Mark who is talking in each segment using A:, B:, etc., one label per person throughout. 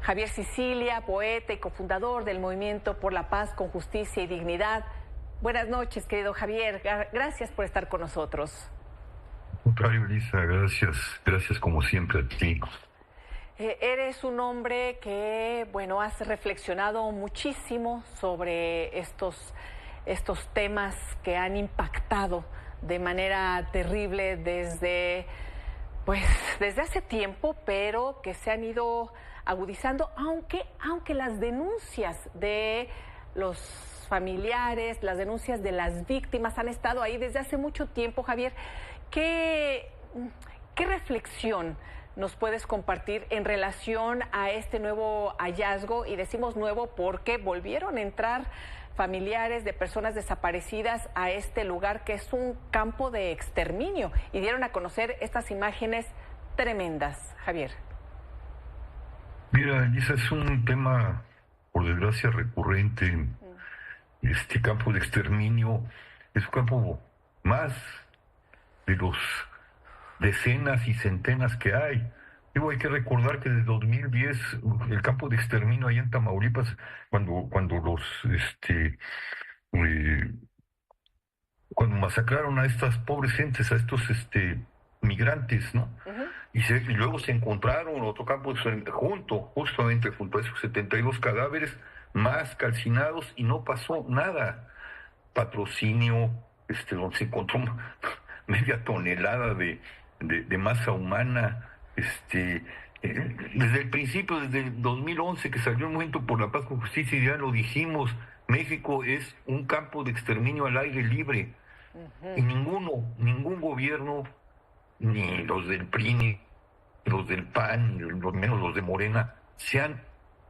A: Javier Sicilia, poeta y cofundador del Movimiento por la Paz con Justicia y Dignidad. Buenas noches, querido Javier. Gracias por estar con nosotros.
B: Contrario, Elisa, gracias. Gracias como siempre a ti.
A: Eres un hombre que, bueno, has reflexionado muchísimo sobre estos temas que han impactado de manera terrible desde hace tiempo, pero que se han ido agudizando, aunque las denuncias de los familiares, las denuncias de las víctimas han estado ahí desde hace mucho tiempo. Javier, ¿qué reflexión nos puedes compartir en relación a este nuevo hallazgo? Y decimos nuevo porque volvieron a entrar familiares de personas desaparecidas a este lugar que es un campo de exterminio y dieron a conocer estas imágenes tremendas. Javier.
B: Mira, Elisa, es un tema, por desgracia, recurrente. Este campo de exterminio es un campo más de los decenas y centenas que hay. Digo, hay que recordar que desde 2010 el campo de exterminio allá en Tamaulipas, cuando masacraron a estas pobres gentes, a estos migrantes, ¿no? Uh-huh. Y luego se encontraron otro campo justamente junto a esos 72 cadáveres más calcinados y no pasó nada. Patrocinio, donde se encontró media tonelada de masa humana, desde el principio, desde el 2011 que salió el Movimiento por la Paz con Justicia, ya lo dijimos, México es un campo de exterminio al aire libre. Uh-huh. Y ningún gobierno, ni los del PRI, ni los del PAN, ni los menos los de Morena, se han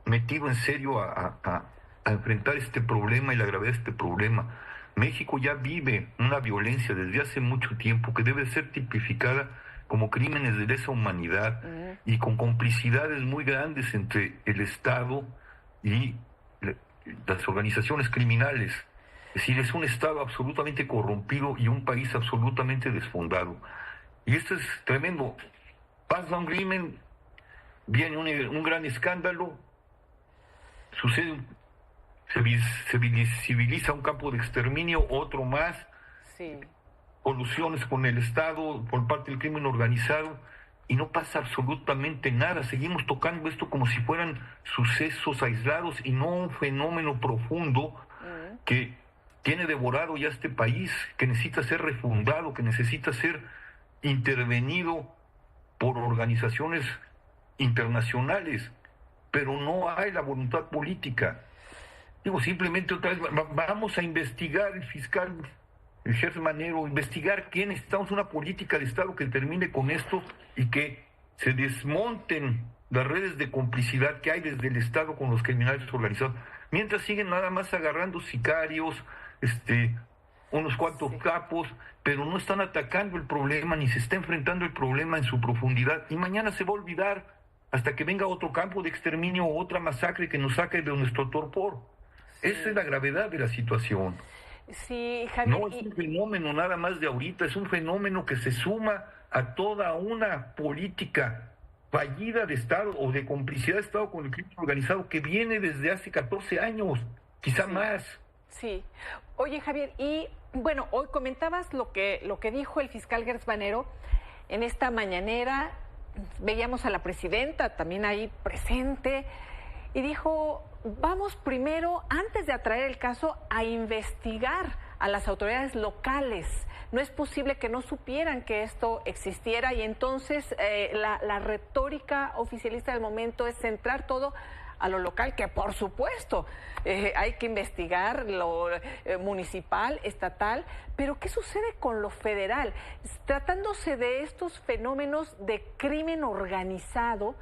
B: metido en serio a enfrentar este problema y la gravedad de este problema. México ya vive una violencia desde hace mucho tiempo que debe ser tipificada como crímenes de lesa humanidad y con complicidades muy grandes entre el Estado y las organizaciones criminales. Es decir, es un Estado absolutamente corrompido y un país absolutamente desfondado. Y esto es tremendo. Pasa un crimen, viene un gran escándalo, sucede se visibiliza un campo de exterminio, otro más, sí. Colusiones con el Estado por parte del crimen organizado, y no pasa absolutamente nada. Seguimos tocando esto como si fueran sucesos aislados y no un fenómeno profundo que tiene devorado ya este país, que necesita ser refundado, que necesita ser intervenido por organizaciones internacionales, pero no hay la voluntad política. Digo, simplemente otra vez, vamos a investigar, el fiscal, el jefe Manero, investigar que necesitamos una política de Estado que termine con esto y que se desmonten las redes de complicidad que hay desde el Estado con los criminales organizados. Mientras siguen nada más agarrando sicarios, unos cuantos capos, pero no están atacando el problema, ni se está enfrentando el problema en su profundidad. Y mañana se va a olvidar hasta que venga otro campo de exterminio o otra masacre que nos saque de nuestro torpor. Esa es la gravedad de la situación.
A: Sí, Javier.
B: No es un fenómeno nada más de ahorita, es un fenómeno que se suma a toda una política fallida de Estado o de complicidad de Estado con el crimen organizado que viene desde hace 14 años, quizá más.
A: Sí. Oye, Javier, y bueno, hoy comentabas lo que dijo el fiscal Gertz Manero en esta mañanera. Veíamos a la presidenta también ahí presente y dijo: vamos primero, antes de atraer el caso, a investigar a las autoridades locales. No es posible que no supieran que esto existiera y entonces la retórica oficialista del momento es centrar todo a lo local, que por supuesto hay que investigar lo municipal, estatal, pero ¿qué sucede con lo federal? Tratándose de estos fenómenos de crimen organizado,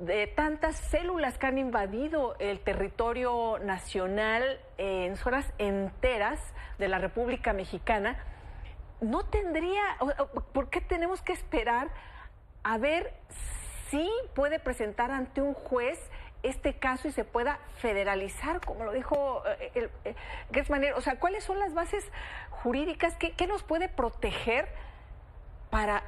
A: de tantas células que han invadido el territorio nacional en zonas enteras de la República Mexicana, no tendría, ¿por qué tenemos que esperar a ver si puede presentar ante un juez este caso y se pueda federalizar, como lo dijo Gertz Manero? O sea, ¿cuáles son las bases jurídicas? ¿Qué nos puede proteger para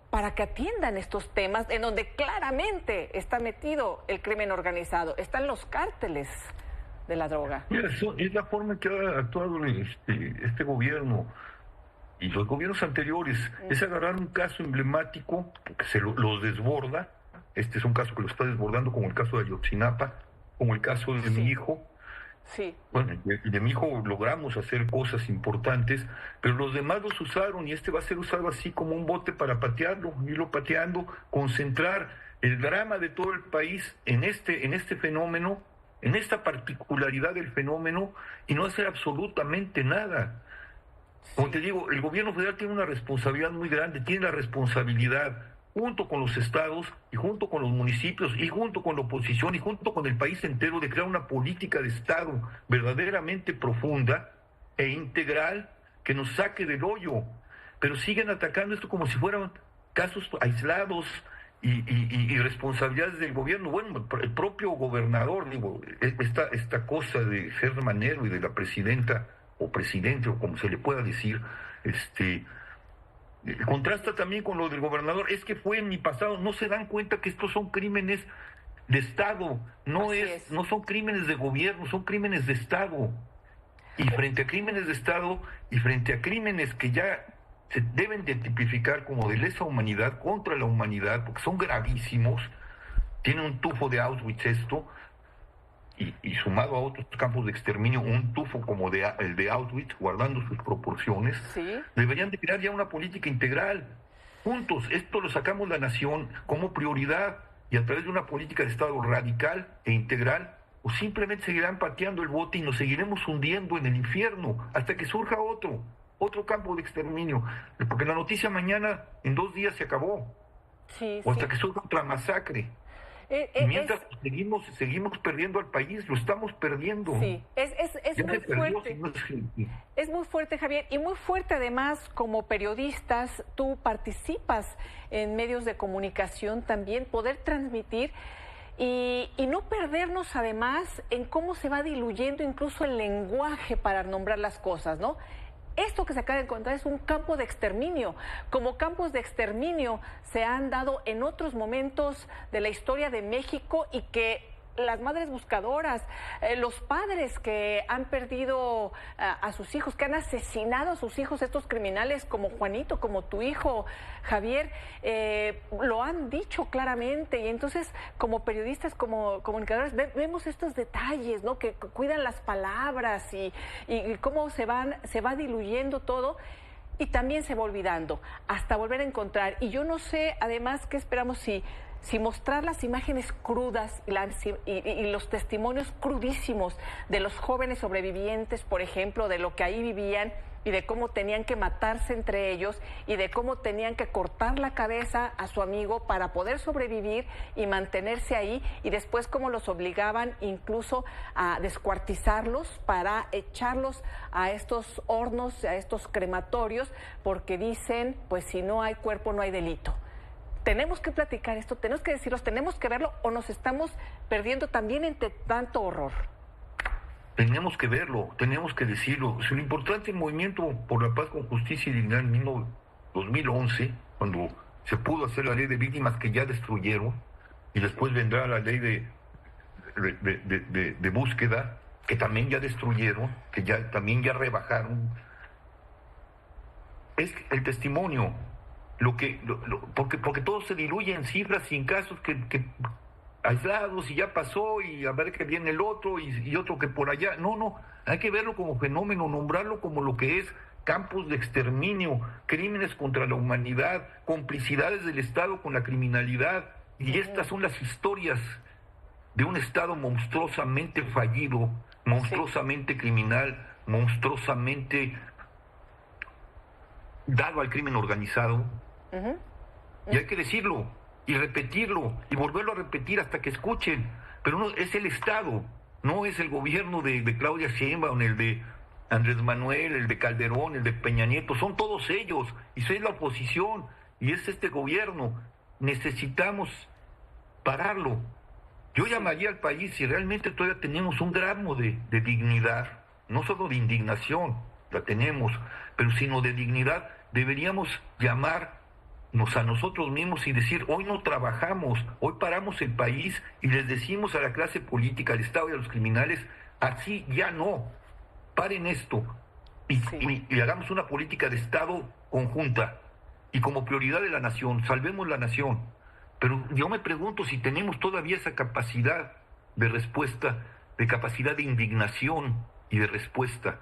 A: para que atiendan estos temas en donde claramente está metido el crimen organizado, están los cárteles de la droga.
B: Mira, eso es la forma en que ha actuado este gobierno y los gobiernos anteriores. Es agarrar un caso emblemático que los desborda. Este es un caso que lo está desbordando, como el caso de Ayotzinapa, como el caso de mi hijo.
A: Sí.
B: Bueno, de mi hijo logramos hacer cosas importantes, pero los demás los usaron y este va a ser usado así como un bote para patearlo, irlo pateando, concentrar el drama de todo el país en este fenómeno, en esta particularidad del fenómeno y no hacer absolutamente nada. Como te digo, el gobierno federal tiene una responsabilidad muy grande, tiene la responsabilidad junto con los estados y junto con los municipios y junto con la oposición y junto con el país entero de crear una política de Estado verdaderamente profunda e integral que nos saque del hoyo. Pero siguen atacando esto como si fueran casos aislados y responsabilidades del gobierno. Bueno, el propio gobernador, digo, esta cosa de Gertz Manero y de la presidenta o presidente o como se le pueda decir, contrasta también con lo del gobernador. Es que fue en mi pasado. No se dan cuenta que estos son crímenes de Estado, no son crímenes de gobierno, son crímenes de Estado. Y frente a crímenes de Estado y frente a crímenes que ya se deben de tipificar como de lesa humanidad contra la humanidad, porque son gravísimos, tiene un tufo de Auschwitz esto, y sumado a otros campos de exterminio, un tufo como el de Auschwitz, guardando sus proporciones, deberían de crear ya una política integral. Juntos, esto lo sacamos la nación como prioridad y a través de una política de Estado radical e integral, o simplemente seguirán pateando el bote y nos seguiremos hundiendo en el infierno hasta que surja otro campo de exterminio. Porque la noticia mañana, en 2 días se acabó. O hasta que surja otra masacre. Y mientras seguimos perdiendo al país, lo estamos perdiendo.
A: Sí, es muy fuerte. Es muy fuerte, Javier, y muy fuerte además como periodistas, tú participas en medios de comunicación también, poder transmitir y no perdernos además en cómo se va diluyendo incluso el lenguaje para nombrar las cosas, ¿no? Esto que se acaba de encontrar es un campo de exterminio. Como campos de exterminio se han dado en otros momentos de la historia de México y que las madres buscadoras, los padres que han perdido a sus hijos, que han asesinado a sus hijos, estos criminales como Juanito, como tu hijo Javier, lo han dicho claramente. Y entonces, como periodistas, como comunicadores, vemos estos detalles, ¿no? Que cuidan las palabras y cómo se va diluyendo todo. Y también se va olvidando, hasta volver a encontrar. Y yo no sé, además, qué esperamos si mostrar las imágenes crudas y los testimonios crudísimos de los jóvenes sobrevivientes, por ejemplo, de lo que ahí vivían y de cómo tenían que matarse entre ellos y de cómo tenían que cortar la cabeza a su amigo para poder sobrevivir y mantenerse ahí, y después cómo los obligaban incluso a descuartizarlos para echarlos a estos hornos, a estos crematorios, porque dicen, pues si no hay cuerpo no hay delito. Tenemos que platicar esto, tenemos que decirlo, tenemos que verlo, o nos estamos perdiendo también entre tanto horror.
B: Tenemos que verlo, tenemos que decirlo. Es un importante movimiento por la paz con justicia y dignidad en 2011, cuando se pudo hacer la ley de víctimas que ya destruyeron, y después vendrá la ley de búsqueda, que también ya destruyeron, que también ya rebajaron. Es el testimonio. Porque todo se diluye en cifras y en casos que aislados y ya pasó y a ver que viene el otro y otro que por allá. No, hay que verlo como fenómeno, nombrarlo como lo que es: campos de exterminio, crímenes contra la humanidad, complicidades del Estado con la criminalidad. Y estas son las historias de un Estado monstruosamente fallido, monstruosamente criminal, monstruosamente dado al crimen organizado. Y hay que decirlo y repetirlo y volverlo a repetir hasta que escuchen. Pero no es el Estado, no es el gobierno de Claudia Sheinbaum, el de Andrés Manuel, el de Calderón, el de Peña Nieto, son todos ellos, y soy la oposición y es este gobierno. Necesitamos pararlo. Yo llamaría al país, si realmente todavía tenemos un gramo de dignidad, no solo de indignación, la tenemos, pero sino de dignidad, deberíamos llamar a nosotros mismos y decir, hoy no trabajamos, hoy paramos el país y les decimos a la clase política, al Estado y a los criminales, así ya no, paren esto y hagamos una política de Estado conjunta y como prioridad de la nación, salvemos la nación. Pero yo me pregunto si tenemos todavía esa capacidad de respuesta, de capacidad de indignación y de respuesta.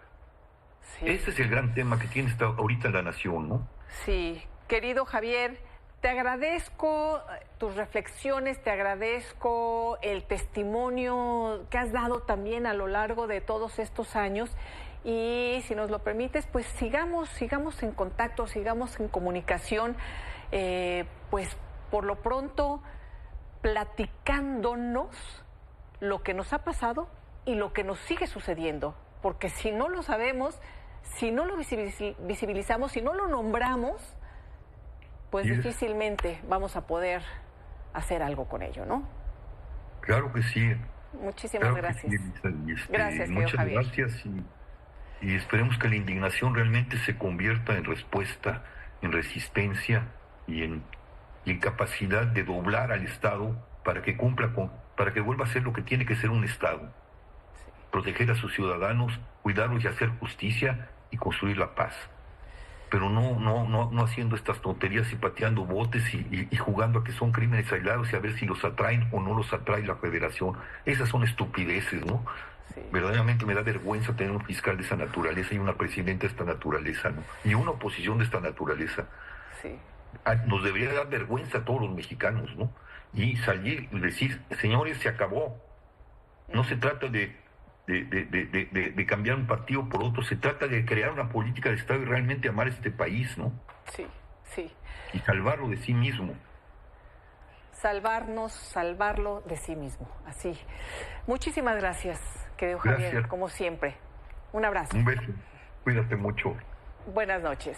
B: Sí. Ese es el gran tema que tiene ahorita la nación, ¿no?
A: Sí, querido Javier, te agradezco tus reflexiones, te agradezco el testimonio que has dado también a lo largo de todos estos años y si nos lo permites, pues sigamos en contacto, sigamos en comunicación, pues por lo pronto platicándonos lo que nos ha pasado y lo que nos sigue sucediendo, porque si no lo sabemos, si no lo visibilizamos, si no lo nombramos, pues difícilmente vamos a poder hacer algo con ello, ¿no?
B: Claro que sí.
A: Muchísimas gracias. Gracias,
B: muchas
A: Javier.
B: Gracias y esperemos que la indignación realmente se convierta en respuesta, en resistencia y en capacidad de doblar al Estado para que para que vuelva a ser lo que tiene que ser un Estado. Sí. Proteger a sus ciudadanos, cuidarlos y hacer justicia y construir la paz. Pero no haciendo estas tonterías y pateando botes y jugando a que son crímenes aislados y a ver si los atraen o no los atrae la Federación. Esas son estupideces, ¿no? Sí. Verdaderamente me da vergüenza tener un fiscal de esa naturaleza y una presidenta de esta naturaleza, ¿no? Y una oposición de esta naturaleza. Sí. Nos debería dar vergüenza a todos los mexicanos, ¿no? Y salir y decir, señores, se acabó. No se trata de cambiar un partido por otro, se trata de crear una política de Estado y realmente amar este país, ¿no?
A: Sí, sí.
B: Y salvarlo de sí mismo.
A: Salvarlo de sí mismo, así. Muchísimas gracias, querido Javier, como siempre. Un abrazo.
B: Un beso. Cuídate mucho.
A: Buenas noches.